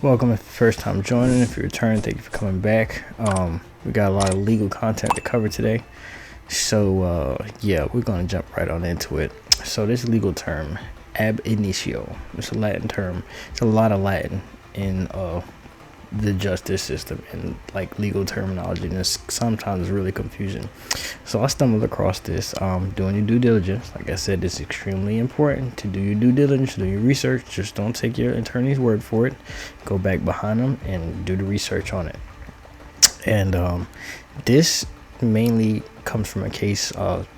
Welcome if first time joining. If you return, thank you for coming back. We got a lot of legal content to cover today, so yeah, we're gonna jump right on into it. So this legal term, ab initio, it's a Latin term. It's a lot of Latin in the justice system and like legal terminology, and it's sometimes really confusing. So I stumbled across this doing your due diligence. Like I said, it's extremely important to do your due diligence, do your research. Just don't take your attorney's word for it. Go back behind them and do the research on it. And this mainly comes from a case of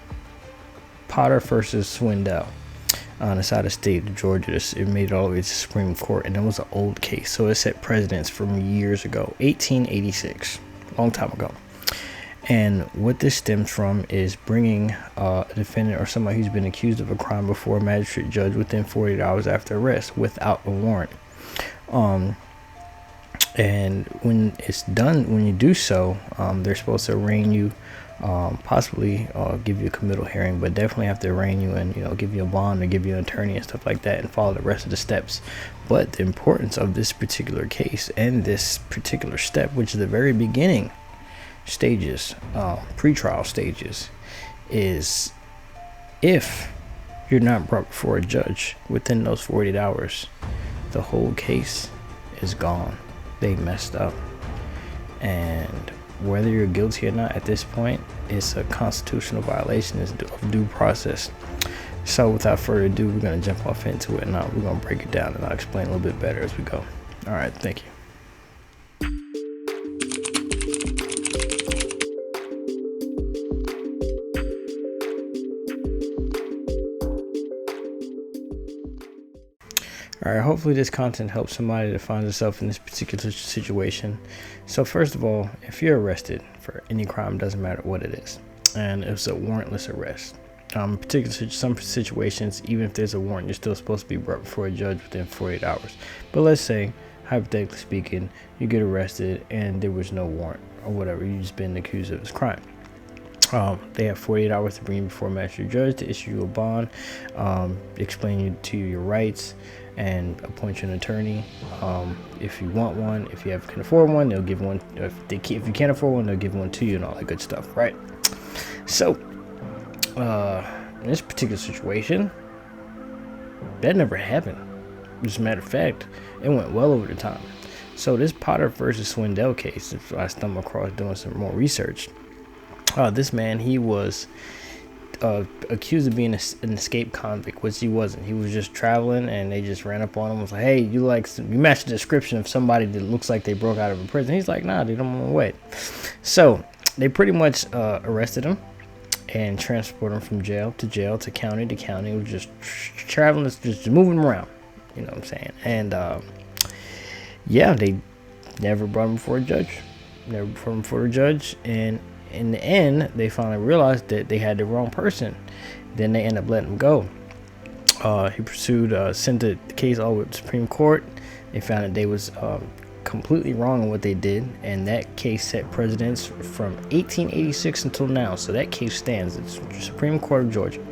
Potter versus Swindell on the side of state of Georgia. It made it all the way to the Supreme Court, and it was an old case, so it set precedents from years ago, 1886, long time ago. And what this stems from is bringing a defendant or somebody who's been accused of a crime before a magistrate judge within 48 hours after arrest without a warrant. And when it's done, when you do so, they're supposed to arraign you, possibly give you a committal hearing, but definitely have to arraign you and, give you a bond or give you an attorney and stuff like that and follow the rest of the steps. But the importance of this particular case and this particular step, which is the very beginning stages, pre-trial stages, is if you're not brought before a judge within those 48 hours, the whole case is gone. They messed up. And whether you're guilty or not at this point, it's a constitutional violation of due process. So without further ado, we're going to jump off into it, and we're going to break it down, and I'll explain a little bit better as we go. All right, thank you. Alright, hopefully this content helps somebody that finds themselves in this particular situation. So first of all, if you're arrested for any crime, doesn't matter what it is, and it's a warrantless arrest, particularly some situations, even if there's a warrant, you're still supposed to be brought before a judge within 48 hours. But let's say, hypothetically speaking, you get arrested and there was no warrant or whatever, you've just been accused of this crime. They have 48 hours to bring you before a magistrate judge to issue you a bond, explain to you your rights, and appoint you an attorney. If you want one, if you can afford one, they'll give one. If you can't afford one, they'll give one to you and all that good stuff, right? So, in this particular situation, that never happened. As a matter of fact, it went well over the time. So this Potter versus Swindell case, if I stumbled across doing some more research, this man, he was accused of being an escaped convict, which he wasn't. He was just traveling, and they just ran up on him and was like, hey, you match the description of somebody that looks like they broke out of a prison. He's like, nah, dude, I'm gonna wait. So they pretty much arrested him and transported him from jail to county to county. He was just traveling, just moving him around, you know what I'm saying? And yeah, they never brought him before a judge. And in the end, they finally realized that they had the wrong person. Then they ended up letting him go. He pursued, sent the case all the way to the Supreme Court. They found that they was completely wrong in what they did, and that case set precedents from 1886 until now. So that case stands. It's the Supreme Court of Georgia.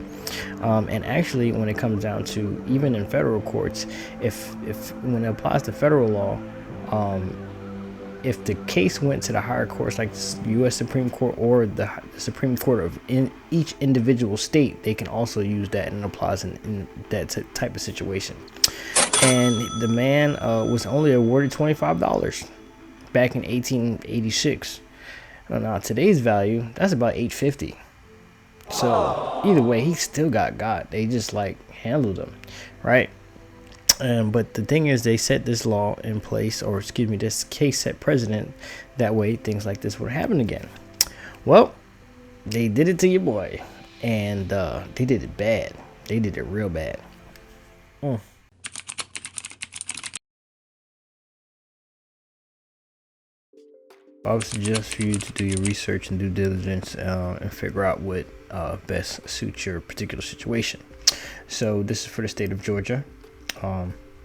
And actually, when it comes down to even in federal courts, if when it applies to federal law, if the case went to the higher courts, like the U.S. Supreme Court or the Supreme Court of each individual state, they can also use that, and it applies in that type of situation. And the man was only awarded $25 back in 1886. Now today's value, that's about $850. So either way, he still got. They just handled him, right? But the thing is, they set this law in place, or excuse me, this case set precedent. That way, things like this would happen again. Well, they did it to your boy, and they did it bad. They did it real bad. I would suggest for you to do your research and due diligence and figure out what best suits your particular situation. So this is for the state of Georgia.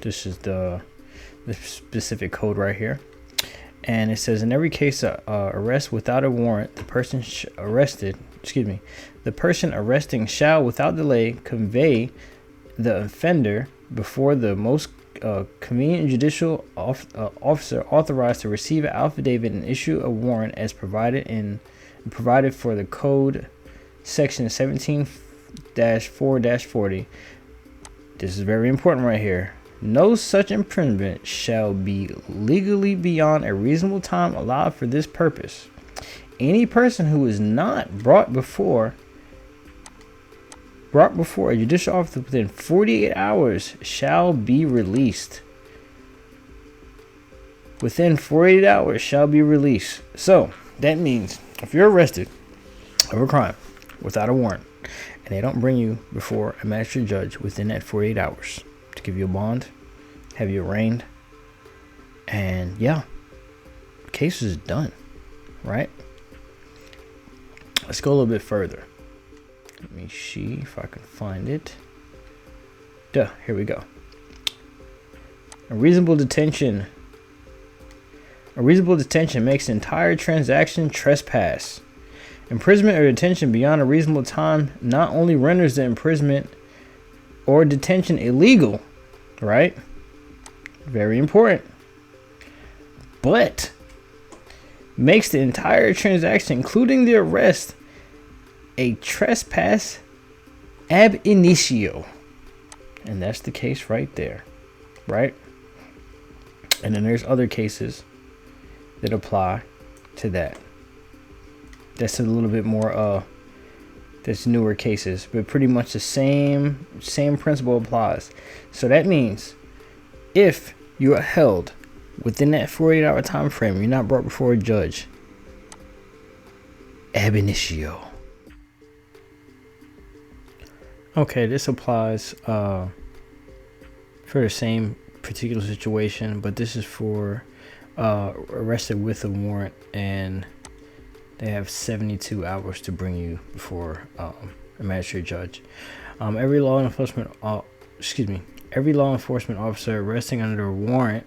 This is the specific code right here, and it says, in every case of arrest without a warrant, the person arresting shall without delay convey the offender before the most convenient judicial officer authorized to receive an affidavit and issue a warrant as provided for the code section 17-4-40. This is very important right here. No such imprisonment shall be legally beyond a reasonable time allowed for this purpose. Any person who is not brought before a judicial officer within 48 hours shall be released. Within 48 hours shall be released. So that means if you're arrested of a crime without a warrant and they don't bring you before a magistrate judge within that 48 hours to give you a bond, have you arraigned, and yeah, the case is done, right? Let's go a little bit further. Let me see if I can find it. Here we go. A reasonable detention makes the entire transaction trespass. Imprisonment or detention beyond a reasonable time not only renders the imprisonment or detention illegal, right? Very important. But makes the entire transaction, including the arrest, a trespass ab initio. And that's the case right there, right? And then there's other cases that apply to that. That's a little bit more that's newer cases, but pretty much the same principle applies. So that means if you are held within that 48-hour time frame, you're not brought before a judge, ab initio. Okay, this applies for the same particular situation, but this is for arrested with a warrant, and they have 72 hours to bring you before a magistrate judge. Every law enforcement officer arresting under a warrant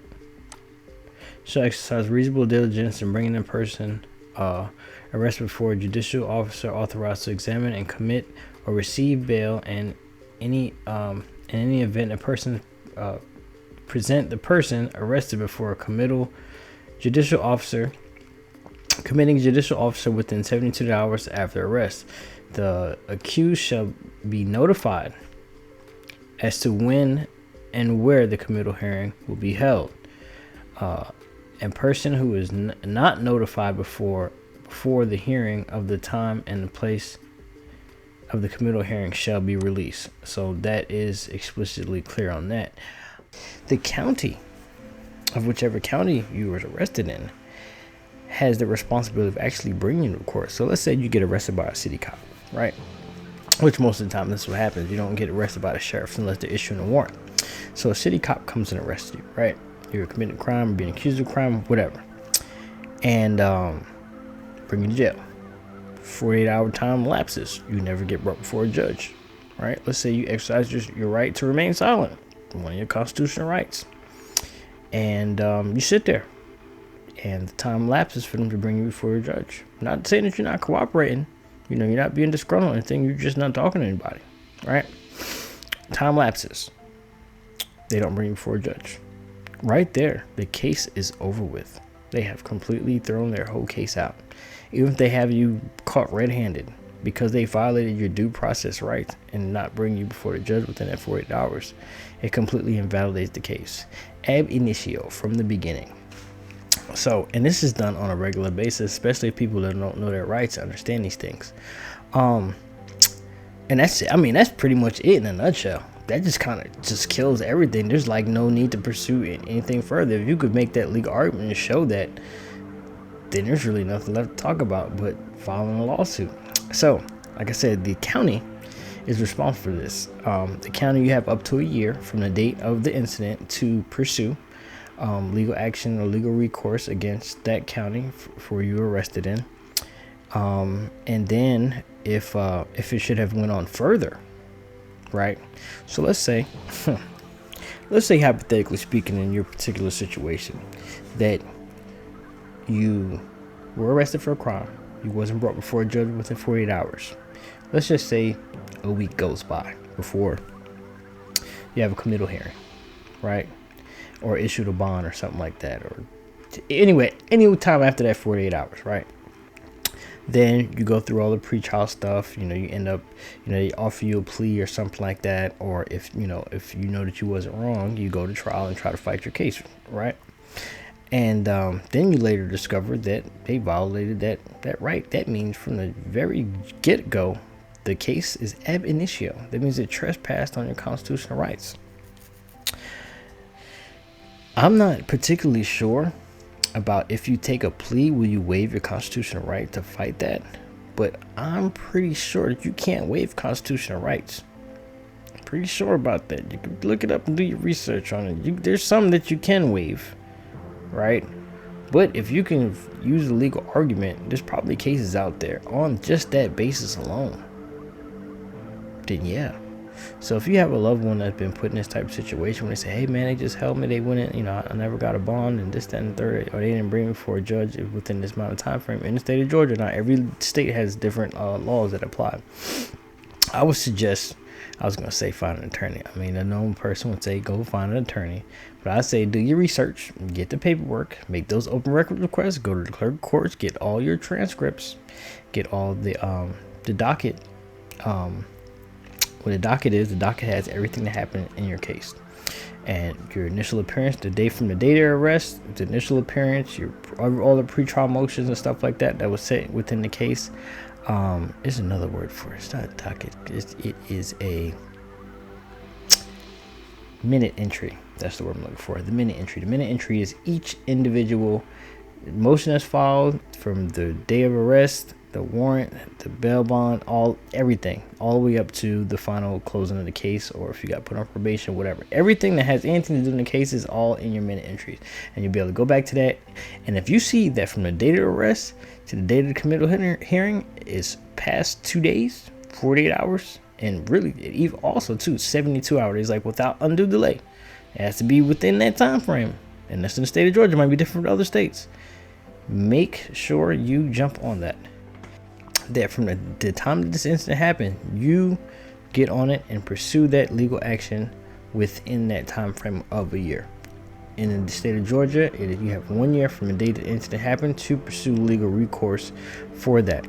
shall exercise reasonable diligence in bringing the person arrested before a judicial officer authorized to examine and commit or receive bail, and in any event a person present the person arrested before a committing judicial officer within 72 hours after arrest. The accused shall be notified as to when and where the committal hearing will be held. A person who is not notified before the hearing of the time and the place of the committal hearing shall be released. So that is explicitly clear on that. The county of whichever county you were arrested in has the responsibility of actually bringing you to court. So let's say you get arrested by a city cop, right? Which most of the time this is what happens. You don't get arrested by the sheriff unless they're issuing a warrant. So a city cop comes and arrests you, right? You're committing a crime, being accused of a crime, whatever, and bring you to jail. 48-hour time lapses. You never get brought before a judge, right? Let's say you exercise your right to remain silent, one of your constitutional rights, and you sit there, and the time lapses for them to bring you before a judge. Not saying that you're not cooperating, you're not being disgruntled or anything, you're just not talking to anybody, right? Time lapses. They don't bring you before a judge. Right there, the case is over with. They have completely thrown their whole case out. Even if they have you caught red-handed because they violated your due process rights and not bring you before the judge within that 48 hours, it completely invalidates the case. Ab initio, from the beginning. So, and this is done on a regular basis, especially people that don't know their rights, understand these things. And that's it. I mean, that's pretty much it in a nutshell. That just kind of just kills everything. There's like no need to pursue anything further. If you could make that legal argument and show that, then there's really nothing left to talk about but filing a lawsuit. So, like I said, the county is responsible for this. The county, you have up to a year from the date of the incident to pursue legal action or legal recourse against that county for you arrested in. And then if it should have went on further, right? So let's say hypothetically speaking, in your particular situation, that you were arrested for a crime. You wasn't brought before a judge within 48 hours. Let's just say a week goes by before you have a committal hearing, right? or issued a bond or something like that, or anyway, any time after that 48 hours, right? Then you go through all the pre-trial stuff. You end up, they offer you a plea or something like that, or if you know that you wasn't wrong, you go to trial and try to fight your case, right? And then you later discover that they violated that right. That means from the very get-go, the case is ab initio. That means it trespassed on your constitutional rights. I'm not particularly sure about if you take a plea, will you waive your constitutional right to fight that? But I'm pretty sure that you can't waive constitutional rights. I'm pretty sure about that. You can look it up and do your research on it. There's some that you can waive, right? But if you can use a legal argument, there's probably cases out there on just that basis alone. Then yeah. So if you have a loved one that's been put in this type of situation, when they say, hey man, they just held me, they wouldn't, I never got a bond and this, that, and the third, or they didn't bring me before a judge within this amount of time frame. In the state of Georgia, not every state has different laws that apply. I would suggest, I was going to say find an attorney. I mean, a known person would say go find an attorney. But I say do your research, get the paperwork, make those open record requests, go to the clerk of courts, get all your transcripts, get all the docket. What a docket is, the docket has everything that happened in your case. And your initial appearance, the day from the date of arrest, the initial appearance, all the pretrial motions and stuff like that was set within the case. There's another word for it. It's not a docket. It is a minute entry. That's the word I'm looking for. The minute entry. The minute entry is each individual motion that's filed from the day of arrest, the warrant, the bail bond, everything, all the way up to the final closing of the case, or if you got put on probation, whatever. Everything that has anything to do in the case is all in your minute entries, and you'll be able to go back to that. And if you see that from the date of arrest to the date of the committal hearing is past 2 days, 48 hours, and really even also too 72 hours, like without undue delay, it has to be within that time frame. And that's in the state of Georgia. It might be different from other states. Make sure you jump on that. That from the time that this incident happened, you get on it and pursue that legal action within that time frame of a year. And in the state of Georgia, you have 1 year from the day the incident happened to pursue legal recourse for that.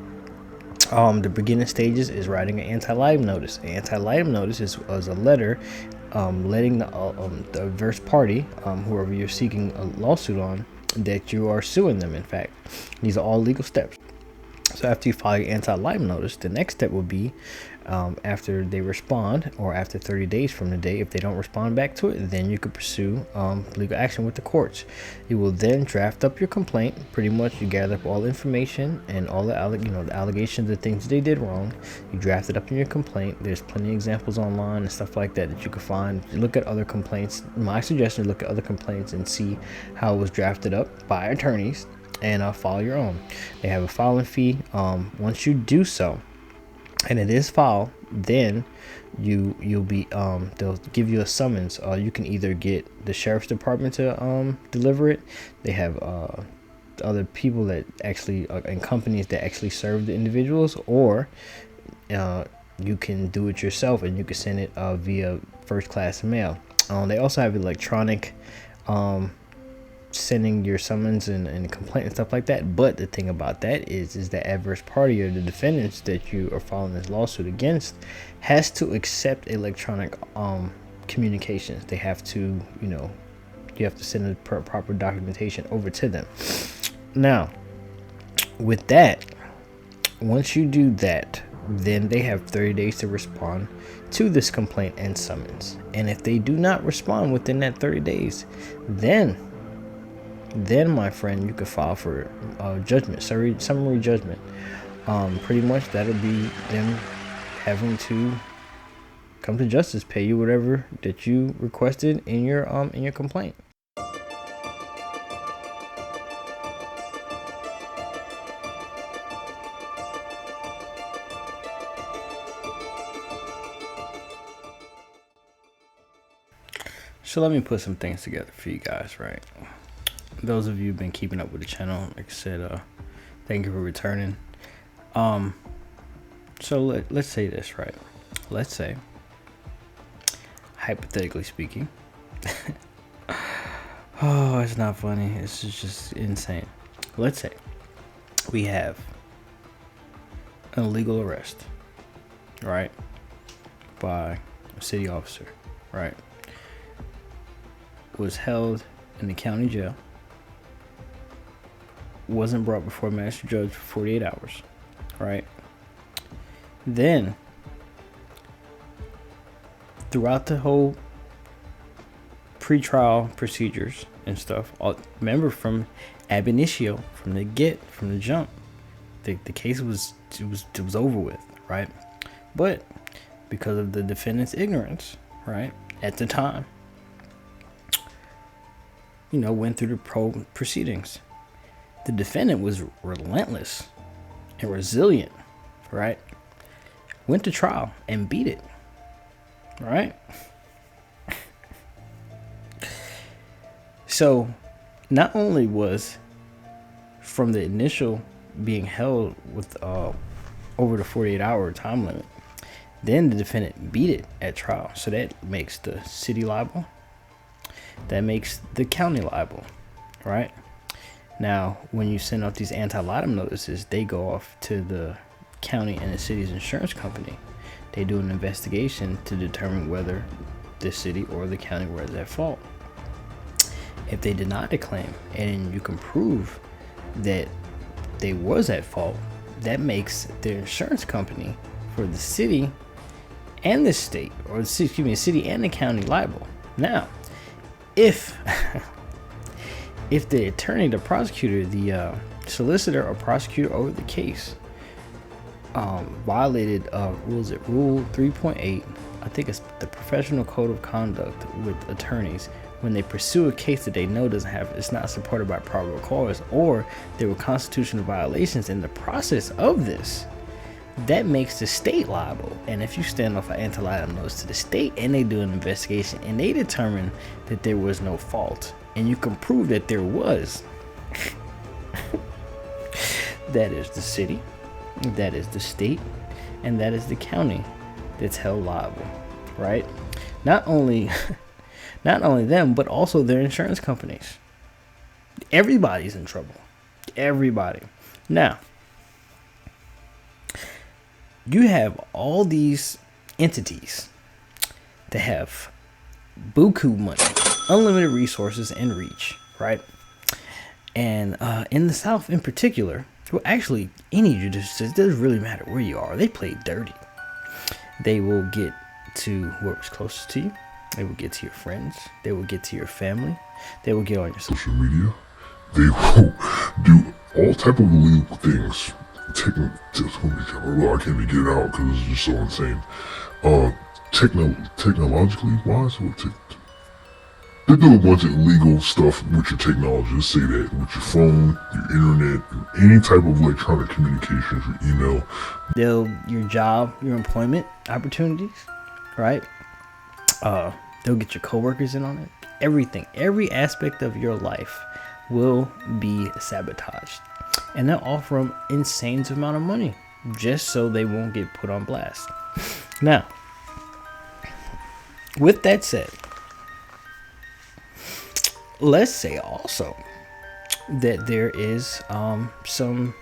The beginning stages is writing an anti-litem notice. An anti-litem notice is a letter letting the adverse party, whoever you're seeking a lawsuit on, that you are suing them. In fact, these are all legal steps. So after you file your anti-litem notice, the next step would be after they respond, or after 30 days from the day, if they don't respond back to it, then you could pursue legal action with the courts. You will then draft up your complaint. Pretty much you gather up all the information and all the allegations, the things they did wrong. You draft it up in your complaint. There's plenty of examples online and stuff like that you can find. Look at other complaints. My suggestion is look at other complaints and see how it was drafted up by attorneys, and file your own. They have a filing fee. Once you do so, and it is filed, then you'll be they'll give you a summons. You can either get the sheriff's department to deliver it. They have other people that actually and companies that actually serve the individuals, or you can do it yourself and you can send it via first class mail. They also have electronic sending your summons and complaint and stuff like that. But the thing about that is the adverse party or the defendants that you are filing this lawsuit against has to accept electronic communications. They have to, you have to send the proper documentation over to them. Now, with that, once you do that, then they have 30 days to respond to this complaint and summons. And if they do not respond within that 30 days, then my friend, you could file for judgment, summary judgment. Pretty much that'll be them having to come to justice, pay you whatever that you requested in your complaint. So let me put some things together for you guys, right? Those of you who've been keeping up with the channel, like I said, thank you for returning. So let's say this, right? Let's say, hypothetically speaking, Oh, it's not funny. It's just insane. Let's say we have an illegal arrest, right, by a city officer, right, was held in the county jail, wasn't brought before a magistrate judge for 48 hours, right? Then, throughout the whole pre-trial procedures and stuff, remember from ab initio, from the jump, the case was over with, right? But because of the defendant's ignorance, right, at the time, went through the proceedings. The defendant was relentless and resilient, right? Went to trial and beat it, right? So, not only was from the initial being held with over the 48-hour time limit, then the defendant beat it at trial. So that makes the city liable. That makes the county liable, right? Now, when you send out these anti-litem notices, they go off to the county and the city's insurance company. They do an investigation to determine whether the city or the county was at fault. If they deny the claim and you can prove that they was at fault, that makes the insurance company for the city and the state, or the city and the county liable. Now, if the attorney, the prosecutor, the solicitor or prosecutor over the case violated Rule 3.8, I think it's the professional code of conduct with attorneys, when they pursue a case that they know it's not supported by probable cause, or there were constitutional violations in the process of this, that makes the state liable. And if you stand off an anti-litem notice to the state and they do an investigation and they determine that there was no fault, and you can prove that there was, that is the city, that is the state, and that is the county that's held liable, right? Not only them, but also their insurance companies. Everybody's in trouble. Everybody. Now, you have all these entities that have buku money, unlimited resources and reach, right? And in the South in particular, well, actually, any judicial, it doesn't really matter where you are. They play dirty. They will get to whoever's closest to you. They will get to your friends. They will get to your family. They will get on your social media. They will do all type of illegal things. I can't even get it out because it's just so insane. Technologically wise, they do a bunch of illegal stuff with your technology. Let's say that with your phone, your internet, any type of electronic communications, your email. Your job, your employment opportunities, right? They'll get your coworkers in on it. Everything, every aspect of your life will be sabotaged. And they'll offer them insane amount of money just so they won't get put on blast. Now, with that said, let's say also that there is some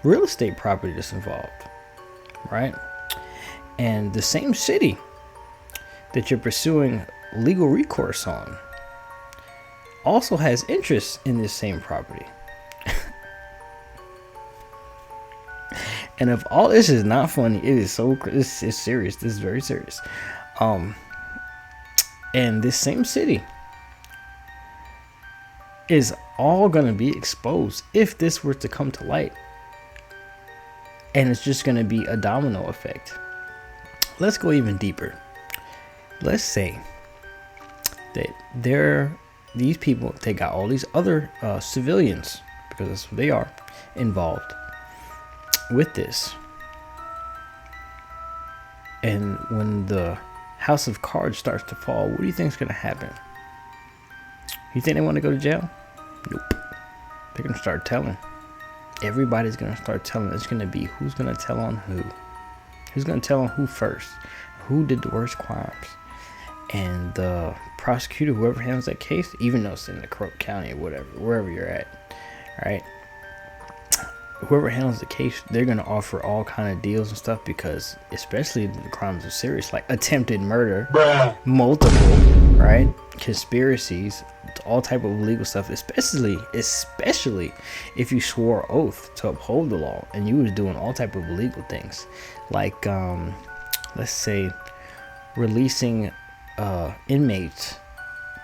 real estate property that's involved, right? And the same city that you're pursuing legal recourse on also has interest in this same property. And if all this is not funny, it is it's serious. This is very serious. And this same city is all going to be exposed if this were to come to light. And it's just going to be a domino effect. Let's go even deeper. Let's say that these people, they got all these other civilians, because that's what they are, involved with this. And when the house of cards starts to fall, what do you think is going to happen? You think they want to go to jail? Nope. They're going to start telling. Everybody's going to start telling. It's going to be who's going to tell on who. Who's going to tell on who first? Who did the worst crimes? and the prosecutor, whoever handles that case, even though it's in the Corrupt County or whatever, wherever you're at, right? Whoever handles the case, they're gonna offer all kind of deals and stuff, because especially the crimes are serious, like attempted murder, multiple, right, conspiracies, all type of legal stuff, especially if you swore oath to uphold the law and you was doing all type of illegal things, like let's say releasing inmates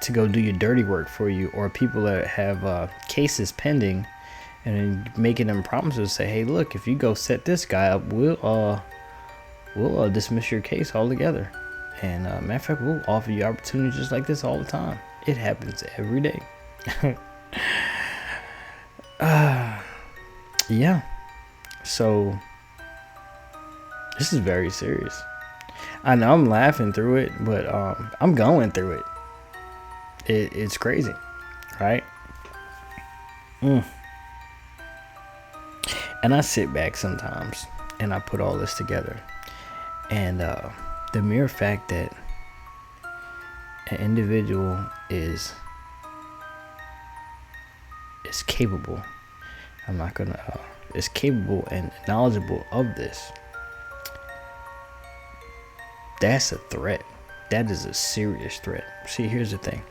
to go do your dirty work for you, or people that have cases pending, and then making them promises, say, hey, look, if you go set this guy up, we'll dismiss your case altogether. And matter of fact, we'll offer you opportunities just like this all the time. It happens every day. Yeah. So this is very serious. I know I'm laughing through it, but I'm going through it. It's crazy, right? And I sit back sometimes and I put all this together, and the mere fact that an individual is capable, is capable and knowledgeable of this, that's a threat. That is a serious threat. See, here's the thing.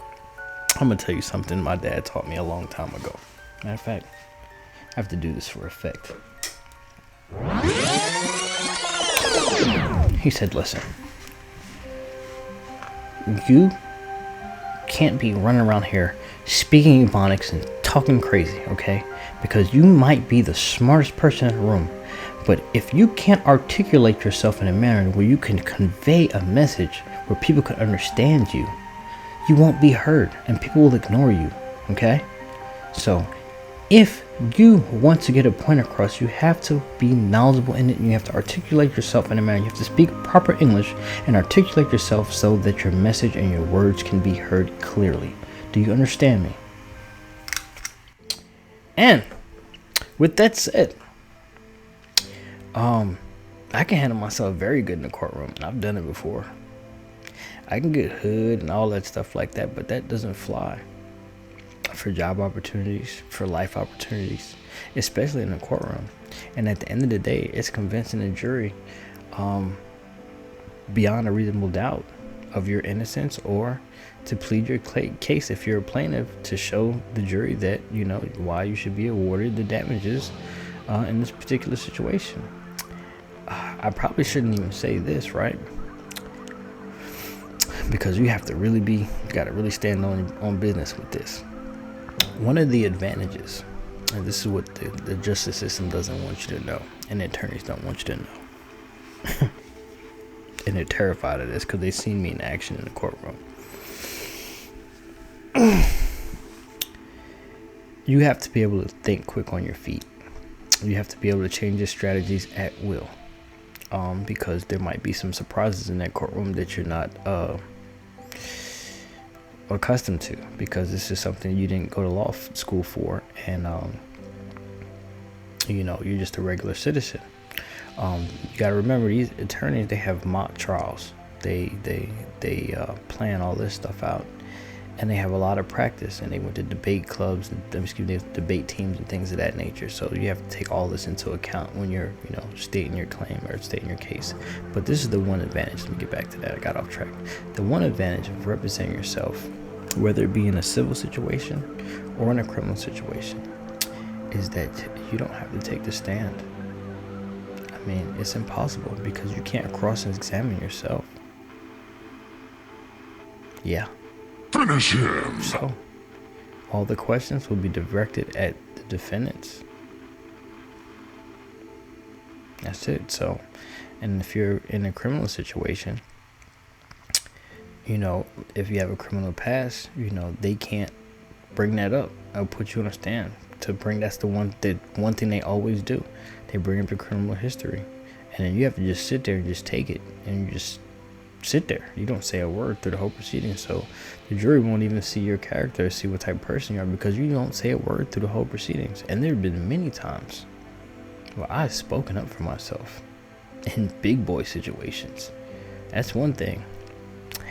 I'm gonna tell you something my dad taught me a long time ago. Matter of fact, I have to do this for effect. He said, listen, you can't be running around here speaking Ebonics and talking crazy, okay? Because you might be the smartest person in the room, but if you can't articulate yourself in a manner where you can convey a message where people can understand you, you won't be heard and people will ignore you, okay? So if you want to get a point across, you have to be knowledgeable in it, and you have to articulate yourself in a manner. You have to speak proper English and articulate yourself so that your message and your words can be heard clearly. Do you understand me? And with that said, I can handle myself very good in the courtroom, and I've done it before. I can get hood and all that stuff like that, but that doesn't fly for job opportunities, for life opportunities, especially in the courtroom. And at the end of the day, it's convincing the jury beyond a reasonable doubt of your innocence, or to plead your case if you're a plaintiff, to show the jury that you know why you should be awarded the damages in this particular situation. I probably shouldn't even say this, right? Because you have to really gotta really stand on business with this. One of the advantages, and this is what the justice system doesn't want you to know, and the attorneys don't want you to know, and they're terrified of this because they've seen me in action in the courtroom. You have to be able to think quick on your feet. You have to be able to change your strategies at will, because there might be some surprises in that courtroom that you're not accustomed to, because this is something you didn't go to law school for, and you know, you're just a regular citizen. You got to remember, these attorneys, they have mock trials. They plan all this stuff out, and they have a lot of practice, and they went to debate clubs and debate teams and things of that nature. So you have to take all this into account when you're, you know, stating your claim or stating your case. But this is the one advantage. Let me get back to that. I got off track. The one advantage of representing yourself, whether it be in a civil situation or in a criminal situation, is that you don't have to take the stand. I mean, it's impossible, because you can't cross-examine yourself. Yeah. Finish him. So, all the questions will be directed at the defendants. That's it. So, and if you're in a criminal situation, you know, if you have a criminal past, you know, they can't bring that up. I'll put you on a stand to bring. That's the one thing they always do. They bring up your criminal history, and then you have to just sit there and just take it, and you just sit there. You don't say a word through the whole proceeding, so the jury won't even see your character, see what type of person you are, because you don't say a word through the whole proceedings. And there have been many times where I've spoken up for myself in big boy situations. That's one thing.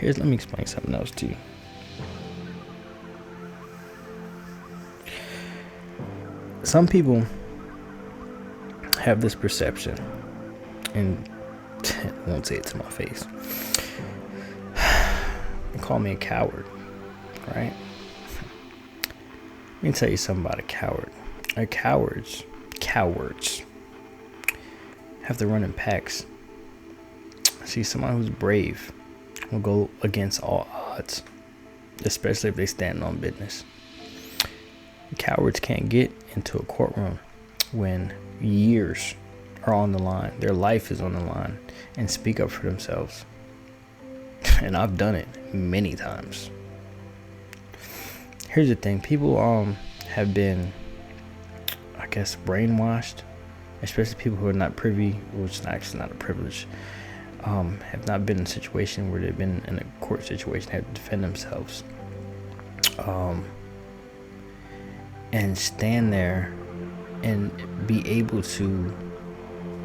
let me explain something else to you. Some people have this perception, and I won't say it to my face. They call me a coward, right? Let me tell you something about a coward. Cowards have to run in packs. See, someone who's brave will go against all odds, especially if they stand on business. Cowards can't get into a courtroom when years are on the line, their life is on the line, and speak up for themselves. And I've done it many times. Here's the thing, people have been, I guess, brainwashed, especially people who are not privy, which is actually not a privilege, have not been in a situation where they've been in a court situation, have to defend themselves, and stand there and be able to,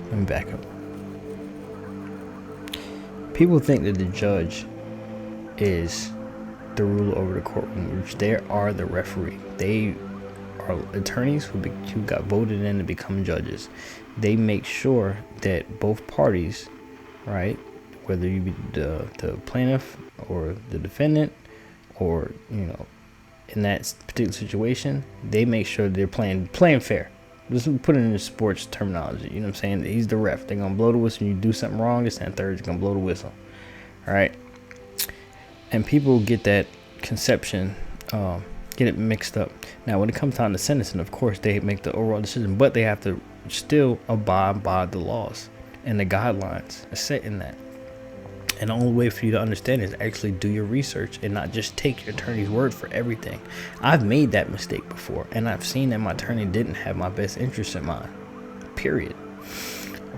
let me back up. People think that the judge is the ruler over the courtroom, which they are the referee. They are attorneys who got voted in to become judges. They make sure that both parties, right, whether you be the plaintiff or the defendant, or, you know, in that particular situation, they make sure they're playing fair. Just put it in the sports terminology, you know what I'm saying? He's the ref. They're gonna blow the whistle. You do something wrong, this and third is gonna blow the whistle. All right. And people get that conception, get it mixed up. Now, when it comes time to sentencing, of course, they make the overall decision, but they have to still abide by the laws and the guidelines set in that. And the only way for you to understand is actually do your research and not just take your attorney's word for everything. I've made that mistake before, and I've seen that my attorney didn't have my best interest in mind. Period.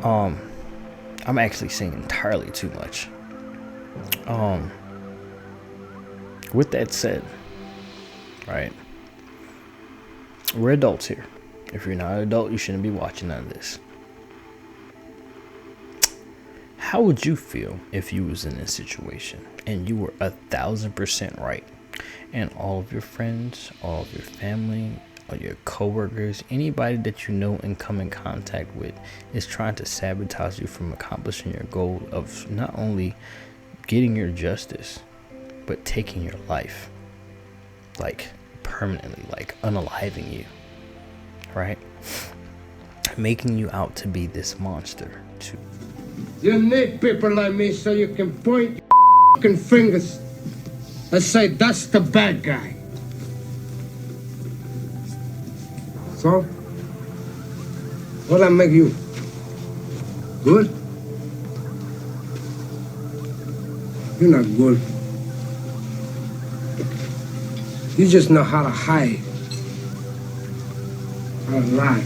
I'm actually saying entirely too much. With that said, right, we're adults here. If you're not an adult, you shouldn't be watching none of this. How would you feel if you was in this situation and you were 1,000% right, and all of your friends, all of your family, all your coworkers, anybody that you know and come in contact with is trying to sabotage you from accomplishing your goal of not only getting your justice, but taking your life, like permanently, like unaliving you, right? Making you out to be this monster. You need people like me so you can point your fingers and say, that's the bad guy. So, what'll that make you? Good? You're not good. You just know how to hide, how to lie.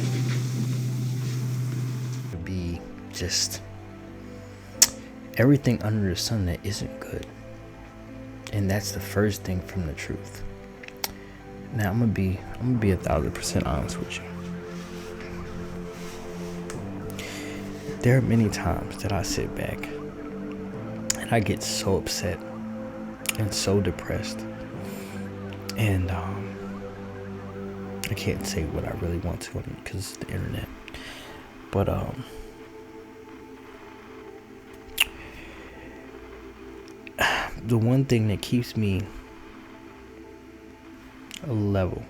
Be just everything under the sun that isn't good, and that's the first thing from the truth. Now I'm gonna be 1,000% honest with you. There are many times that I sit back and I get so upset and so depressed, and I can't say what I really want to because it's the internet, but the one thing that keeps me level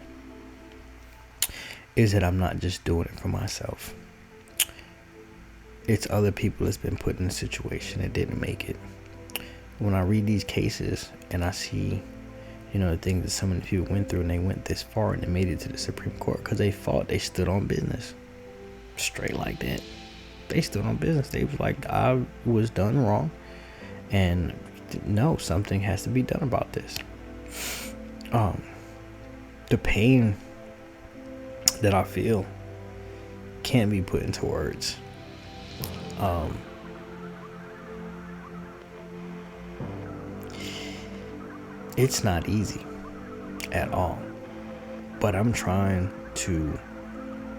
is that I'm not just doing it for myself. It's other people that's been put in a situation that didn't make it. When I read these cases and I see, you know, the things that some of the people went through, and they went this far and they made it to the Supreme Court because they fought, they stood on business. Straight like that. They stood on business. They was like, I was done wrong, and no, something has to be done about this. The pain that I feel can't be put into words. It's not easy at all, but I'm trying to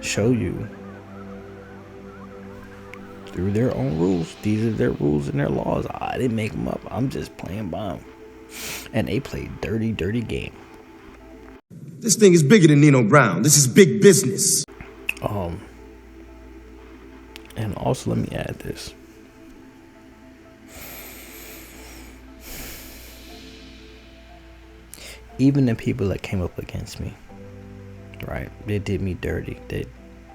show you through their own rules. These are their rules and their laws. I didn't make them up. I'm just playing by them. And they play dirty, dirty game. This thing is bigger than Nino Brown. This is big business. And also, let me add this. Even the people that came up against me, right? They did me dirty. They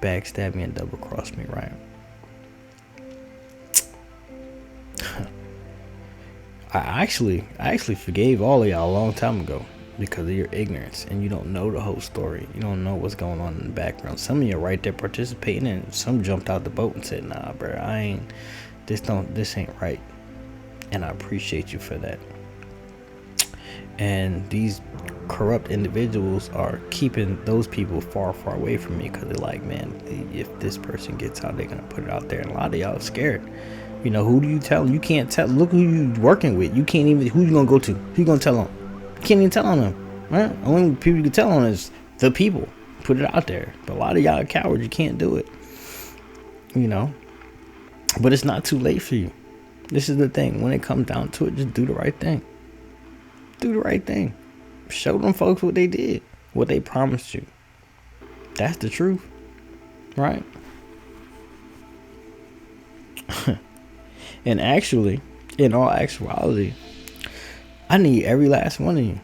backstabbed me and double crossed me, right? I actually forgave all of y'all a long time ago because of your ignorance, and you don't know the whole story. You don't know what's going on in the background. Some of you are right there participating, and some jumped out the boat and said, "Nah, bro, this ain't right." And I appreciate you for that. And these corrupt individuals are keeping those people far, far away from me because they're like, man, if this person gets out, they're gonna put it out there. And a lot of y'all are scared. You know, who do you tell? You can't tell. Look who you working with. You can't even. Who you gonna go to? Who you gonna tell on? You can't even tell on them, right? Only people you can tell on is the people. Put it out there. But a lot of y'all are cowards. You can't do it. You know. But it's not too late for you. This is the thing. When it comes down to it, just do the right thing. Do the right thing. Show them folks what they did, what they promised you. That's the truth, right? And actually, in all actuality, I need every last one of you.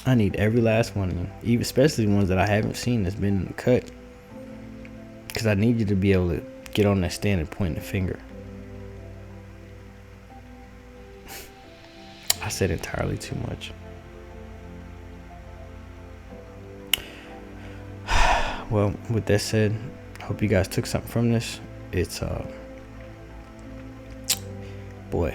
I need every last one of you, even especially ones that I haven't seen that's been cut, because I need you to be able to get on that stand and point the finger. I said entirely too much. Well, with that said, I hope you guys took something from this. It's boy,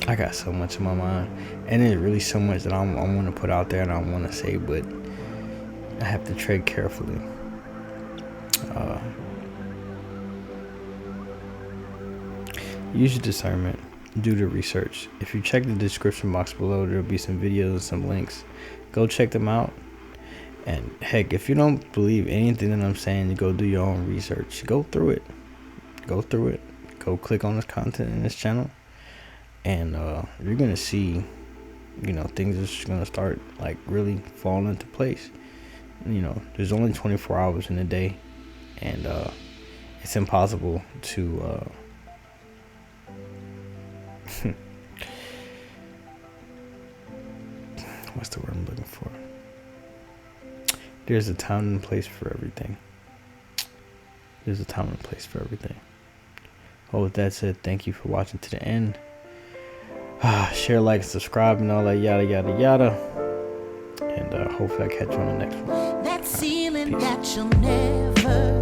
I got so much in my mind, and there's really so much that I want to put out there and I want to say, but I have to tread carefully. Use your discernment. Do the research. If you check the description box below, there'll be some videos and some links. Go check them out. And heck, if you don't believe anything that I'm saying, you go do your own research. Go through it. Go through it. Go click on this content in this channel, and you're gonna see, you know, things are just gonna start like really falling into place. You know, there's only 24 hours in a day, and it's impossible to what's the word I'm looking for? There's a time and place for everything. There's a time and place for everything. Well, with that said, thank you for watching to the end. Share, like, subscribe, and all that yada yada yada. And hopefully I catch you on the next one. That ceiling that you'll never